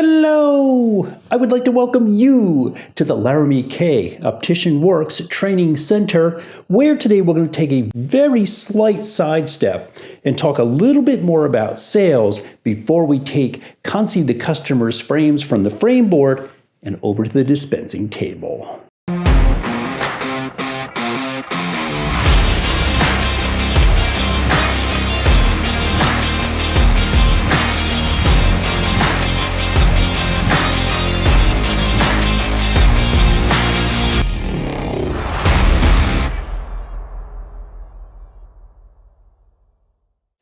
Hello! I would like to welcome you to the Laramy-K Optician Works Training Center, where today we're going to take a very slight sidestep and talk a little bit more about sales before we take Kansi the customer's frames from the frame board and over to the dispensing table.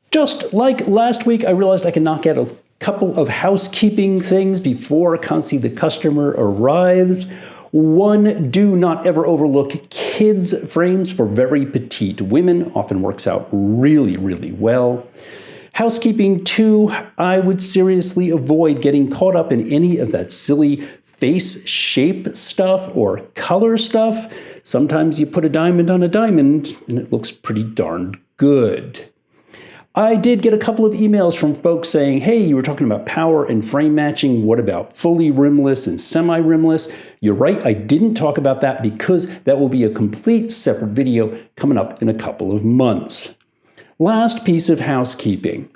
Just like last week, I realized I can knock out a couple of housekeeping things before Kansi the customer arrives. One, do not ever overlook kids' frames for very petite women. Often works out really, really well. Housekeeping, two, I would seriously avoid getting caught up in any of that silly face shape stuff or color stuff. Sometimes you put a diamond on a diamond and it looks pretty darn good. I did get a couple of emails from folks saying, hey, you were talking about power and frame matching. What about fully rimless and semi-rimless? You're right, I didn't talk about that because that will be a complete separate video coming up in a couple of months. Last piece of housekeeping.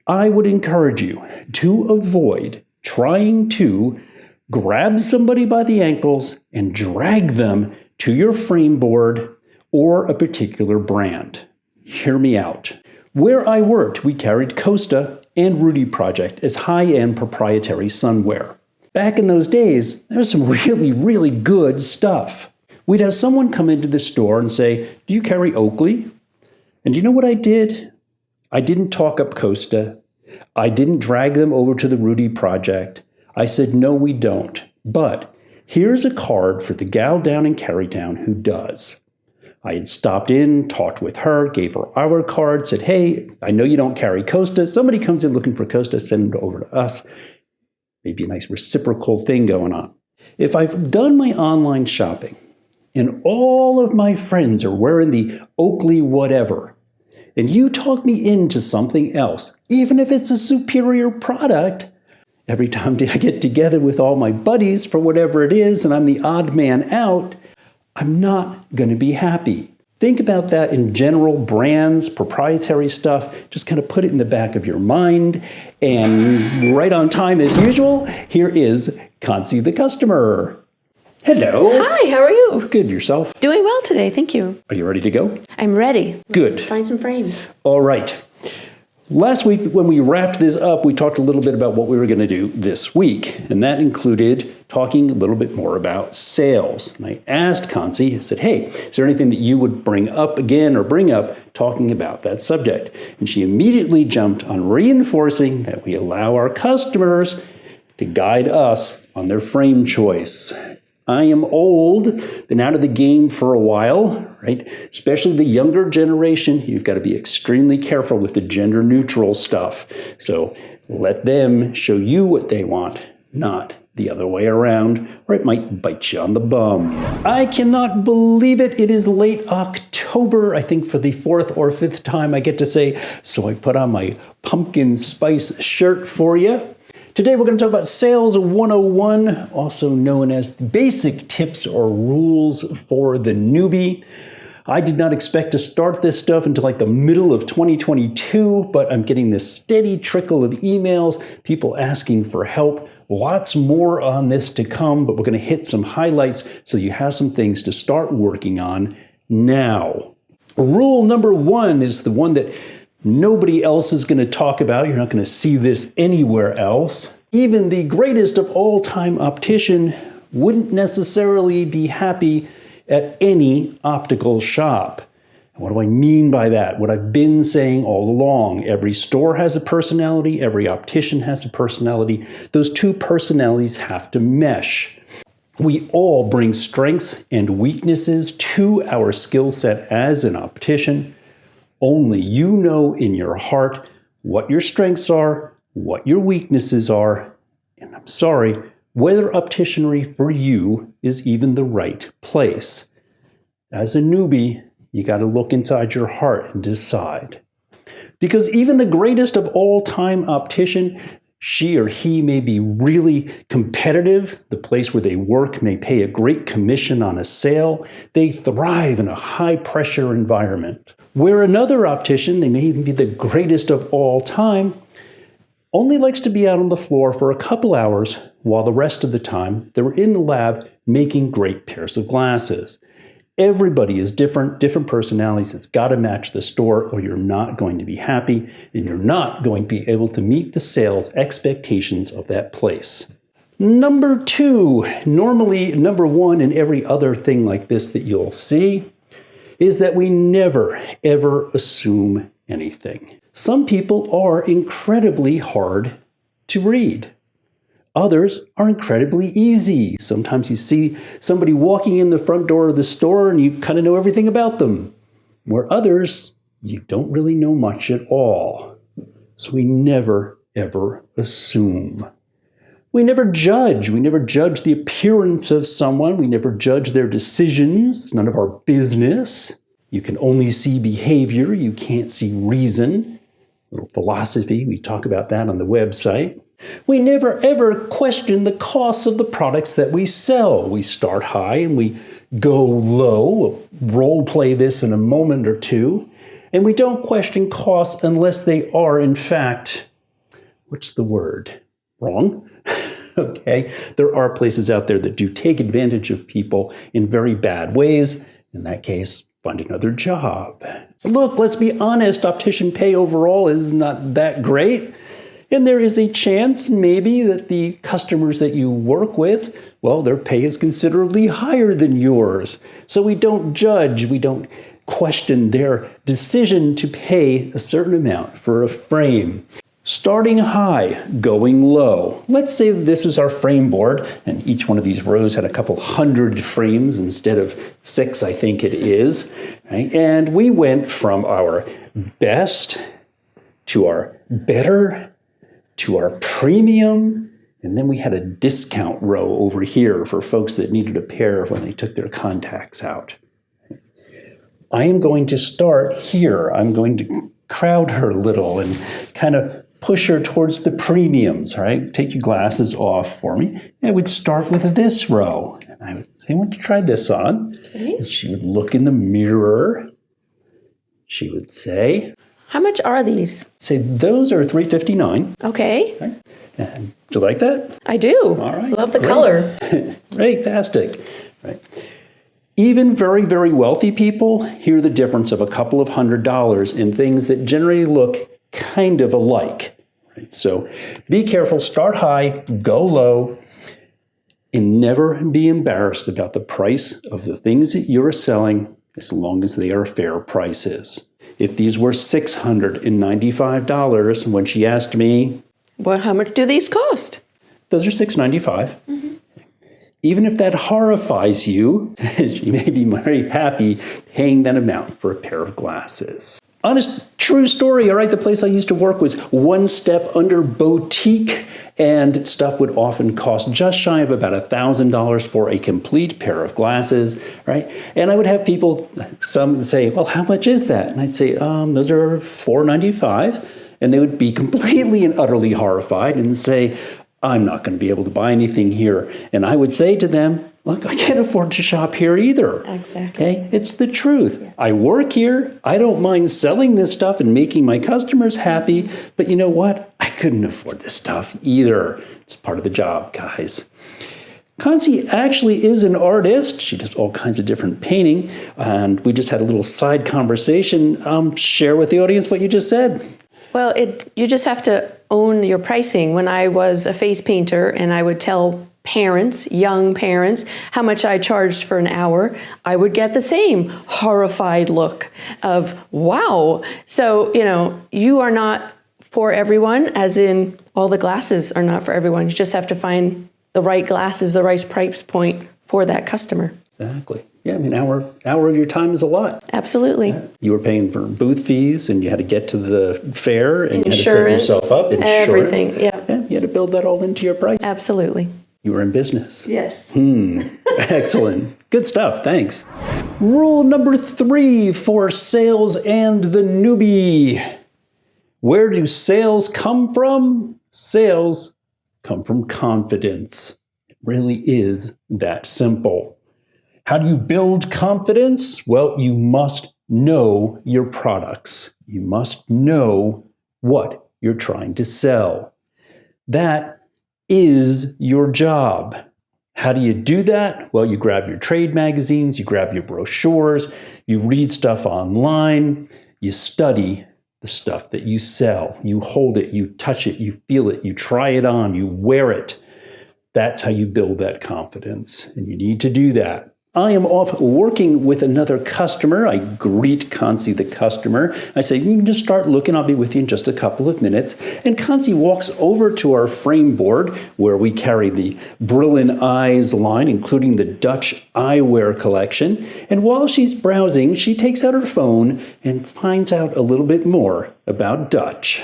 I would encourage you to avoid trying to grab somebody by the ankles and drag them to your frame board or a particular brand. Hear me out. Where I worked, we carried Costa and Rudy Project as high-end proprietary sunwear. Back in those days, there was some really, really good stuff. We'd have someone come into the store and say, do you carry Oakley? And do you know what I did? I didn't talk up Costa. I didn't drag them over to the Rudy Project. I said, no, we don't. But here's a card for the gal down in Carytown who does. I had stopped in, talked with her, gave her our card, said, hey, I know you don't carry Costa. Somebody comes in looking for Costa, send it over to us. Maybe a nice reciprocal thing going on. If I've done my online shopping and all of my friends are wearing the Oakley whatever, and you talk me into something else, even if it's a superior product, every time I get together with all my buddies for whatever it is and I'm the odd man out, I'm not going to be happy. Think about that in general, brands, proprietary stuff. Just kind of put it in the back of your mind. And right on time as usual, here is Kansi the customer. Hello. Hi, how are you? Good, yourself? Doing well today, thank you. Are you ready to go? I'm ready. Good. Let's find some frames. All right. Last week, when we wrapped this up, we talked a little bit about what we were going to do this week, and that included talking a little bit more about sales. And I asked Kansi, I said, hey, is there anything that you would bring up again or bring up talking about that subject? And she immediately jumped on reinforcing that we allow our customers to guide us on their frame choice. I am old, been out of the game for a while, right? Especially the younger generation, you've got to be extremely careful with the gender neutral stuff. So let them show you what they want, not the other way around, or it might bite you on the bum. I cannot believe it. It is late October, I think for the fourth or fifth time I get to say, so I put on my pumpkin spice shirt for you. Today we're going to talk about Sales 101, also known as the basic tips or rules for the newbie. I did not expect to start this stuff until like the middle of 2022, but I'm getting this steady trickle of emails, people asking for help. Lots more on this to come, but we're going to hit some highlights so you have some things to start working on now. Rule number one is the one that nobody else is going to talk about. You're not going to see this anywhere else. Even the greatest of all-time optician wouldn't necessarily be happy at any optical shop. What do I mean by that? What I've been saying all along. Every store has a personality. Every optician has a personality. Those two personalities have to mesh. We all bring strengths and weaknesses to our skill set as an optician. Only you know in your heart what your strengths are, what your weaknesses are, and I'm sorry, whether opticianry for you is even the right place. As a newbie, you got to look inside your heart and decide. Because even the greatest of all time optician She or he may be really competitive. The place where they work may pay a great commission on a sale. They thrive in a high-pressure environment. Where another optician, they may even be the greatest of all time, only likes to be out on the floor for a couple hours while the rest of the time they're in the lab making great pairs of glasses. Everybody is different personalities. It's got to match the store or you're not going to be happy and you're not going to be able to meet the sales expectations of that place. Number two, normally number one in every other thing like this that you'll see is that we never, ever assume anything. Some people are incredibly hard to read. Others are incredibly easy. Sometimes you see somebody walking in the front door of the store and you kind of know everything about them. Where others, you don't really know much at all. So we never, ever assume. We never judge. We never judge the appearance of someone. We never judge their decisions. None of our business. You can only see behavior. You can't see reason. A little philosophy. We talk about that on the website. We never ever question the costs of the products that we sell. We start high and we go low. We'll role play this in a moment or two. And we don't question costs unless they are, in fact, what's the word? Wrong? Okay. There are places out there that do take advantage of people in very bad ways. In that case, find another job. Look, let's be honest. Optician pay overall is not that great. And there is a chance maybe that the customers that you work with, well, their pay is considerably higher than yours. So we don't judge, we don't question their decision to pay a certain amount for a frame. Starting high, going low. Let's say this is our frame board, and each one of these rows had a couple hundred frames instead of 6, I think it is. Right? And we went from our best to our better to our premium, and then we had a discount row over here for folks that needed a pair when they took their contacts out. I am going to start here. I'm going to crowd her a little and kind of push her towards the premiums, right? Take your glasses off for me. I would start with this row. And I would say, I want to try this on. Okay. And she would look in the mirror. She would say, how much are these? Say, those are $359. Okay. Right? And do you like that? I do. All right. Love the great. color. Fantastic. Right. Even very, very wealthy people hear the difference of a couple of $100s in things that generally look kind of alike. Right? So be careful. Start high, go low, and never be embarrassed about the price of the things that you're selling as long as they are fair prices. If these were $695, when she asked me, well, how much do these cost? Those are $695. Mm-hmm. Even if that horrifies you, she may be very happy paying that amount for a pair of glasses. Honest, true story, all right? The place I used to work was one step under boutique, and stuff would often cost just shy of about $1,000 for a complete pair of glasses, right? And I would have people, some would say, well, how much is that? And I'd say, those are $495. And they would be completely and utterly horrified and say, I'm not going to be able to buy anything here. And I would say to them, look, I can't afford to shop here either. Exactly. Okay? It's the truth. Yeah. I work here. I don't mind selling this stuff and making my customers happy. But you know what? I couldn't afford this stuff either. It's part of the job, guys. Concy actually is an artist. She does all kinds of different painting. And we just had a little side conversation. Share with the audience what you just said. Well, you just have to own your pricing. When I was a face painter and I would tell parents, young parents, how much I charged for an hour, I would get the same horrified look of, wow. So, you are not for everyone, as in all the glasses are not for everyone. You just have to find the right glasses, the right price point for that customer. Exactly. Yeah, an hour of your time is a lot. Absolutely. Yeah. You were paying for booth fees, and you had to get to the fair, and insurance, you had to set yourself up. Everything, yeah. You had to build that all into your price. Absolutely. You were in business. Yes. Excellent. Good stuff. Thanks. Rule number 3 for sales and the newbie. Where do sales come from? Sales come from confidence. It really is that simple. How do you build confidence? Well, you must know your products. You must know what you're trying to sell. That is your job. How do you do that? Well, you grab your trade magazines, you grab your brochures, you read stuff online, you study the stuff that you sell. You hold it, you touch it, you feel it, you try it on, you wear it. That's how you build that confidence, and you need to do that. I am off working with another customer. I greet Kansi, the customer. I say, you can just start looking. I'll be with you in just a couple of minutes. And Kansi walks over to our frame board where we carry the Brilliant Eyes line, including the Dutch eyewear collection. And while she's browsing, she takes out her phone and finds out a little bit more about Dutch.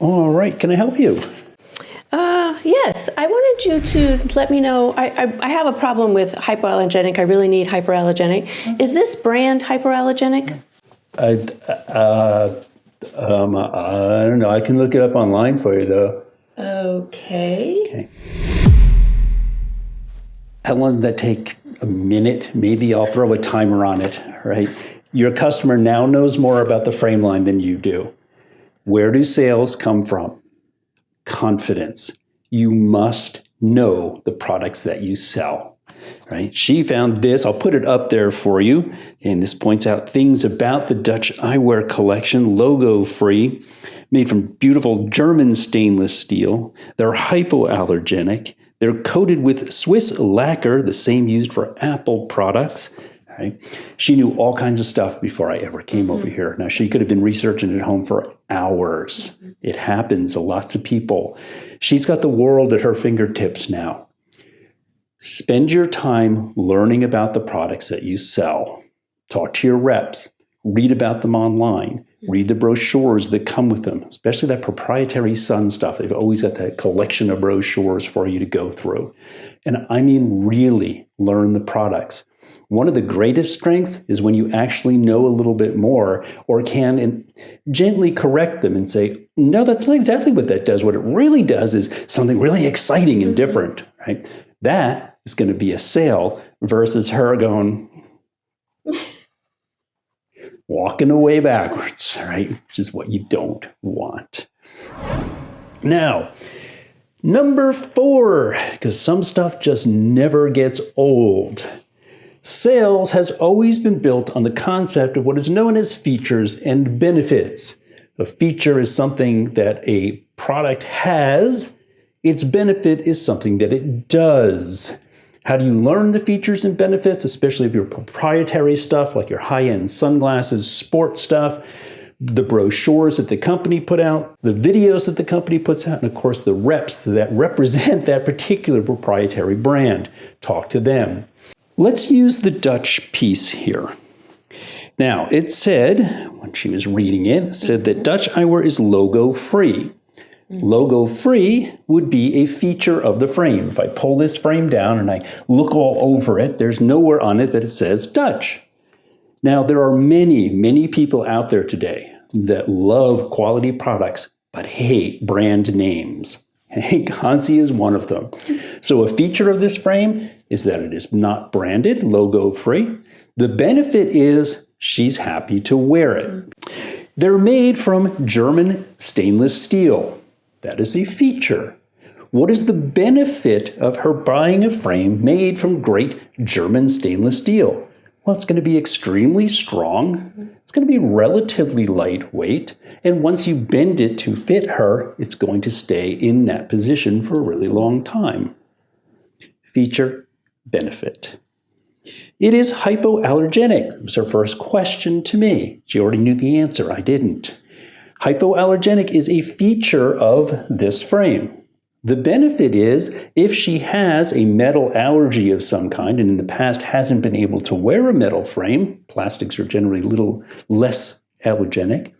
All right, can I help you? Yes, I wanted you to let me know. I have a problem with hypoallergenic. I really need hyperallergenic. Is this brand hyperallergenic? I don't know. I can look it up online for you, though. Okay. How long did that take? A minute? Maybe I'll throw a timer on it, right? Your customer now knows more about the frame line than you do. Where do sales come from? Confidence. You must know the products that you sell, right? She found this. I'll put it up there for you. And this points out things about the Dutch eyewear collection, logo-free, made from beautiful German stainless steel. They're hypoallergenic. They're coated with Swiss lacquer, the same used for Apple products. Right? She knew all kinds of stuff before I ever came over here. Now, she could have been researching at home for hours. It happens to lots of people. She's got the world at her fingertips now. Spend your time learning about the products that you sell. Talk to your reps. Read about them online. Read the brochures that come with them, especially that proprietary Sun stuff. They've always got that collection of brochures for you to go through. And I mean, really learn the products. One of the greatest strengths is when you actually know a little bit more or can gently correct them and say, no, that's not exactly what that does. What it really does is something really exciting and different, right? That is going to be a sale versus her going, walking away backwards, right? Which is what you don't want. Now, number 4, because some stuff just never gets old. Sales has always been built on the concept of what is known as features and benefits. A feature is something that a product has. Its benefit is something that it does. How do you learn the features and benefits, especially of your proprietary stuff like your high-end sunglasses, sports stuff, the brochures that the company put out, the videos that the company puts out, and of course the reps that represent that particular proprietary brand. Talk to them. Let's use the Dutch piece here. Now, it said, when she was reading it, it said that Dutch eyewear is logo-free. Logo-free would be a feature of the frame. If I pull this frame down and I look all over it, there's nowhere on it that it says Dutch. Now, there are many, many people out there today that love quality products but hate brand names. Hansi is one of them. So a feature of this frame is that it is not branded, logo-free. The benefit is she's happy to wear it. They're made from German stainless steel. That is a feature. What is the benefit of her buying a frame made from great German stainless steel? Well, it's going to be extremely strong. It's going to be relatively lightweight. And once you bend it to fit her, it's going to stay in that position for a really long time. Feature, benefit. It is hypoallergenic. That was her first question to me. She already knew the answer. I didn't. Hypoallergenic is a feature of this frame. The benefit is if she has a metal allergy of some kind and in the past hasn't been able to wear a metal frame, plastics are generally a little less allergenic,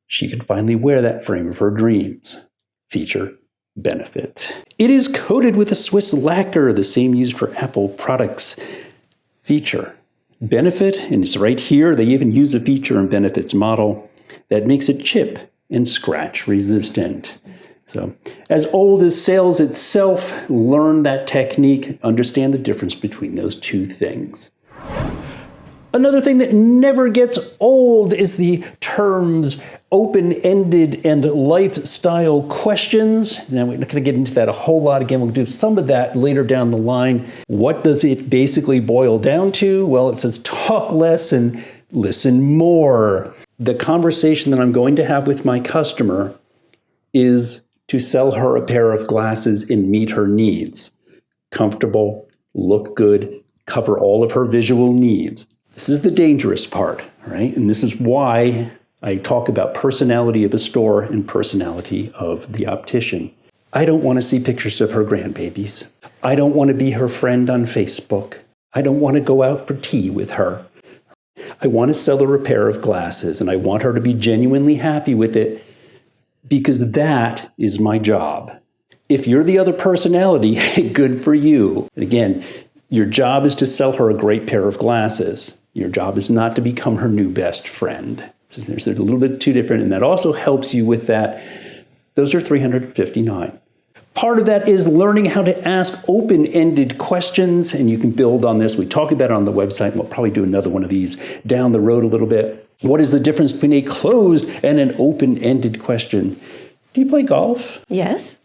she can finally wear that frame of her dreams. Feature, benefit. It is coated with a Swiss lacquer, the same used for Apple products. feature. Benefit, and it's right here, they even use a feature and benefits model that makes it chip and scratch resistant. So, as old as sales itself, learn that technique, understand the difference between those two things. Another thing that never gets old is the terms open-ended and lifestyle questions. Now, we're not going to get into that a whole lot. Again, we'll do some of that later down the line. What does it basically boil down to? Well, it says talk less and listen more. The conversation that I'm going to have with my customer is to sell her a pair of glasses and meet her needs. Comfortable, look good, cover all of her visual needs. This is the dangerous part, right? And this is why I talk about personality of a store and personality of the optician. I don't want to see pictures of her grandbabies. I don't want to be her friend on Facebook. I don't want to go out for tea with her. I want to sell her a pair of glasses, and I want her to be genuinely happy with it because that is my job. If you're the other personality, good for you. Again, your job is to sell her a great pair of glasses. Your job is not to become her new best friend. So there's a little bit too different, and that also helps you with that. Those are 359. Part of that is learning how to ask open-ended questions, and you can build on this. We talk about it on the website, and we'll probably do another one of these down the road a little bit. What is the difference between a closed and an open-ended question? Do you play golf? Yes.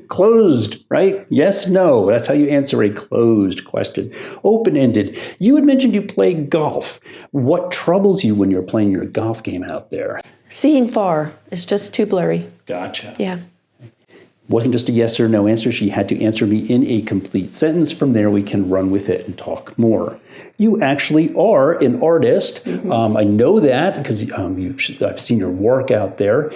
Closed, right? Yes, no. That's how you answer a closed question. Open-ended. You had mentioned you play golf. What troubles you when you're playing your golf game out there? Seeing far is just too blurry. Gotcha. Yeah. Wasn't just a yes or no answer. She had to answer me in a complete sentence. From there, we can run with it and talk more. You actually are an artist. Mm-hmm. I know that because I've seen your work out there.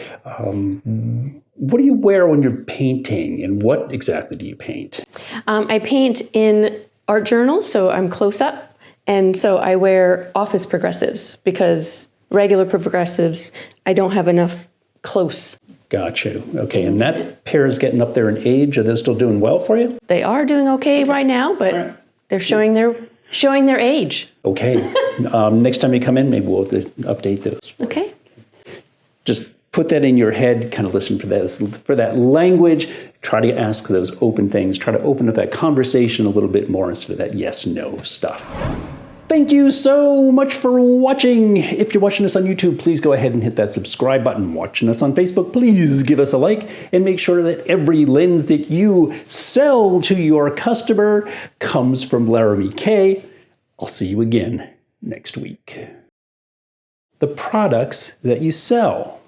What do you wear when you're painting, and what exactly do you paint? I paint in art journals, so I'm close up, and so I wear office progressives because regular progressives, I don't have enough close. Got you. Okay, and that pair is getting up there in age. Are they still doing well for you? They are doing okay right now, but they're showing their age. Okay. Next time you come in, maybe we'll update those. Okay. Just put that in your head, kind of listen for that language. Try to ask those open things. Try to open up that conversation a little bit more instead of that yes-no stuff. Thank you so much for watching. If you're watching us on YouTube, please go ahead and hit that subscribe button. Watching us on Facebook, please give us a like and make sure that every lens that you sell to your customer comes from Laramy-K. I'll see you again next week. The products that you sell.